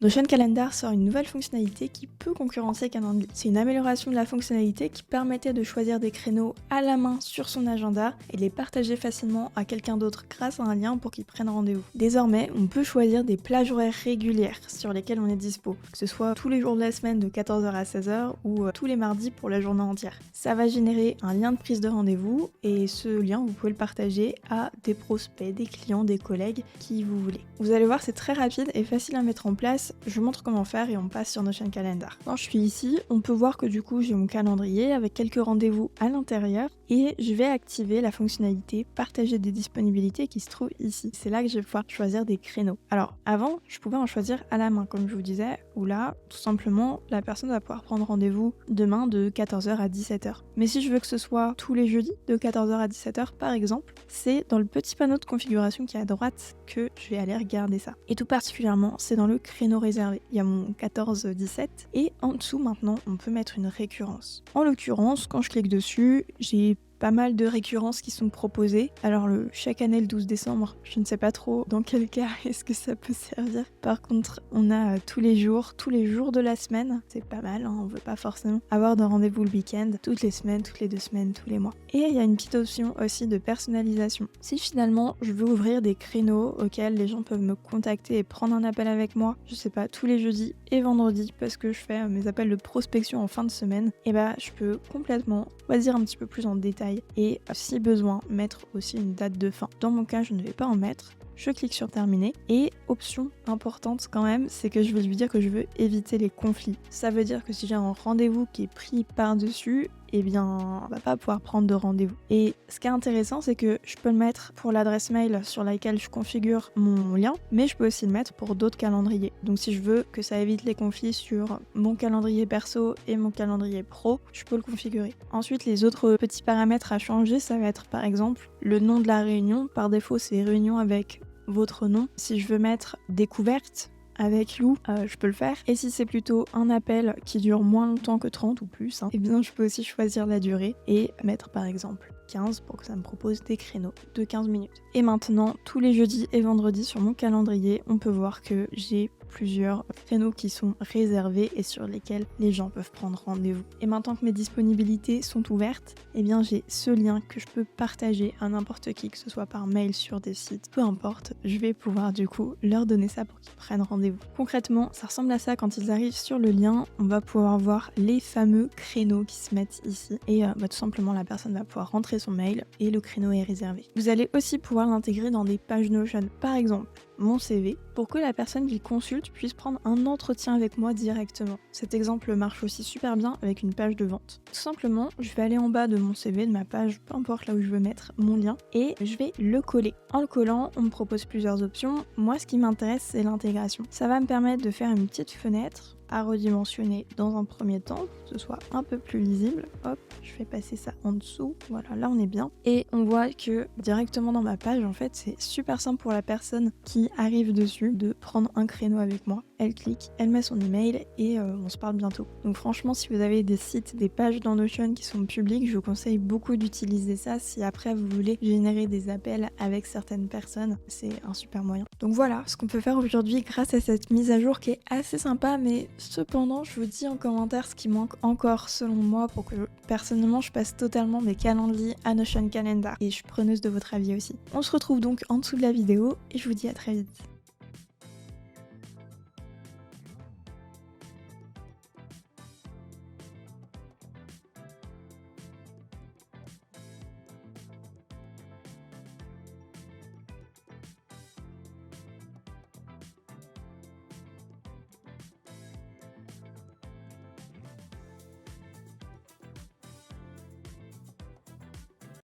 Notion Calendar sort une nouvelle fonctionnalité qui peut concurrencer Calendly. C'est une amélioration de la fonctionnalité qui permettait de choisir des créneaux à la main sur son agenda et de les partager facilement à quelqu'un d'autre grâce à un lien pour qu'il prenne rendez-vous. Désormais, on peut choisir des plages horaires régulières sur lesquelles on est dispo, que ce soit tous les jours de la semaine de 14h à 16h ou tous les mardis pour la journée entière. Ça va générer un lien de prise de rendez-vous et ce lien, vous pouvez le partager à des prospects, des clients, des collègues, qui vous voulez. Vous allez voir, c'est très rapide et facile à mettre en place. Je montre comment faire et on passe sur Notion Calendar. Quand je suis ici, on peut voir que du coup j'ai mon calendrier avec quelques rendez-vous à l'intérieur et je vais activer la fonctionnalité partager des disponibilités qui se trouve ici. C'est là que je vais pouvoir choisir des créneaux. Alors avant, je pouvais en choisir à la main comme je vous disais, où là, tout simplement, la personne va pouvoir prendre rendez-vous demain de 14h à 17h. Mais si je veux que ce soit tous les jeudis de 14h à 17h par exemple, c'est dans le petit panneau de configuration qui est à droite que je vais aller regarder ça. Et tout particulièrement, c'est dans le créneau réservé. Il y a mon 14-17 et en dessous maintenant on peut mettre une récurrence. En l'occurrence, quand je clique dessus, j'ai pas mal de récurrences qui sont proposées. Alors chaque année le 12 décembre, je ne sais pas trop dans quel cas est-ce que ça peut servir. Par contre, on a tous les jours de la semaine. C'est pas mal, hein, on veut pas forcément avoir de rendez-vous le week-end, toutes les semaines, toutes les 2 semaines, tous les mois. Et il y a une petite option aussi de personnalisation. Si finalement je veux ouvrir des créneaux auxquels les gens peuvent me contacter et prendre un appel avec moi, je sais pas, tous les jeudis et vendredis parce que je fais mes appels de prospection en fin de semaine, et bah je peux complètement choisir un petit peu plus en détail et si besoin mettre aussi une date de fin. Dans mon cas je ne vais pas en mettre, je clique sur terminer et option importante quand même, c'est que je vais lui dire que je veux éviter les conflits. Ça veut dire que si j'ai un rendez-vous qui est pris par-dessus, eh bien on va pas pouvoir prendre de rendez-vous. Et ce qui est intéressant, c'est que je peux le mettre pour l'adresse mail sur laquelle je configure mon lien, mais je peux aussi le mettre pour d'autres calendriers. Donc si je veux que ça évite les conflits sur mon calendrier perso et mon calendrier pro, je peux le configurer. Ensuite, les autres petits paramètres à changer, ça va être par exemple le nom de la réunion. Par défaut, c'est réunion avec votre nom. Si je veux mettre découverte avec Lou, je peux le faire. Et si c'est plutôt un appel qui dure moins longtemps que 30 ou plus, eh bien je peux aussi choisir la durée et mettre par exemple 15 pour que ça me propose des créneaux de 15 minutes. Et maintenant, tous les jeudis et vendredis sur mon calendrier, on peut voir que j'ai plusieurs créneaux qui sont réservés et sur lesquels les gens peuvent prendre rendez-vous. Et maintenant que mes disponibilités sont ouvertes, eh bien j'ai ce lien que je peux partager à n'importe qui, que ce soit par mail, sur des sites, peu importe, je vais pouvoir du coup leur donner ça pour qu'ils prennent rendez-vous. Concrètement, ça ressemble à ça. Quand ils arrivent sur le lien, on va pouvoir voir les fameux créneaux qui se mettent ici et tout simplement la personne va pouvoir rentrer son mail et le créneau est réservé. Vous allez aussi pouvoir l'intégrer dans des pages Notion. Par exemple, mon CV, pour que la personne qui le consulte puisse prendre un entretien avec moi directement. Cet exemple marche aussi super bien avec une page de vente. Tout simplement, je vais aller en bas de mon CV, de ma page, peu importe là où je veux mettre mon lien, et je vais le coller. En le collant, on me propose plusieurs options. Moi, ce qui m'intéresse, c'est l'intégration. Ça va me permettre de faire une petite fenêtre à redimensionner dans un premier temps, que ce soit un peu plus lisible. Hop, je fais passer ça en dessous. Voilà, là on est bien. Et on voit que directement dans ma page, en fait, c'est super simple pour la personne qui arrive dessus de prendre un créneau avec moi. Elle clique, elle met son email et on se parle bientôt. Donc franchement, si vous avez des sites, des pages dans Notion qui sont publiques, je vous conseille beaucoup d'utiliser ça si après vous voulez générer des appels avec certaines personnes. C'est un super moyen. Donc voilà ce qu'on peut faire aujourd'hui grâce à cette mise à jour qui est assez sympa, mais cependant, je vous dis en commentaire ce qui manque encore selon moi pour que personnellement je passe totalement mes calendriers à Notion Calendar. Et je suis preneuse de votre avis aussi. On se retrouve donc en dessous de la vidéo et je vous dis à très vite.